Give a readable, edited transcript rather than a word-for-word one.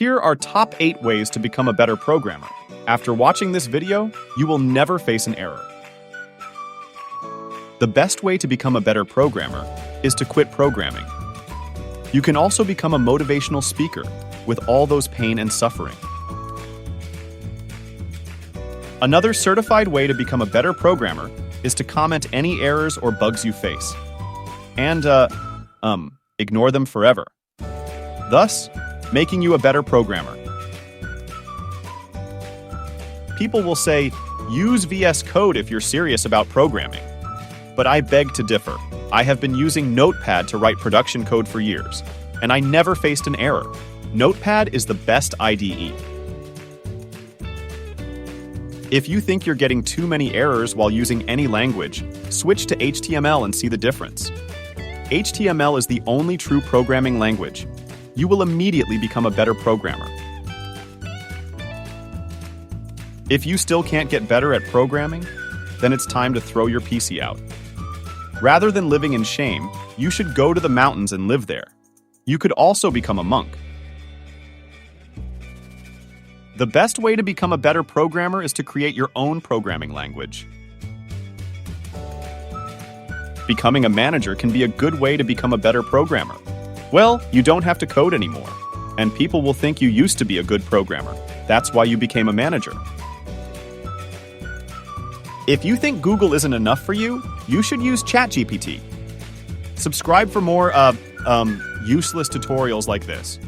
Here are top 8 ways to become a better programmer. After watching this video, you will never face an error. The best way to become a better programmer is to quit programming. You can also become a motivational speaker with all those pain and suffering. Another certified way to become a better programmer is to comment any errors or bugs you face. And, ignore them forever. Thus, making you a better programmer. People will say, use VS Code if you're serious about programming. But I beg to differ. I have been using Notepad to write production code for years, and I never faced an error. Notepad is the best IDE. If you think you're getting too many errors while using any language, switch to HTML and see the difference. HTML is the only true programming language. You will immediately become a better programmer. If you still can't get better at programming, then it's time to throw your PC out. Rather than living in shame, you should go to the mountains and live there. You could also become a monk. The best way to become a better programmer is to create your own programming language. Becoming a manager can be a good way to become a better programmer. Well, you don't have to code anymore, and people will think you used to be a good programmer. That's why you became a manager. If you think Google isn't enough for you, you should use ChatGPT. Subscribe for more, useless tutorials like this.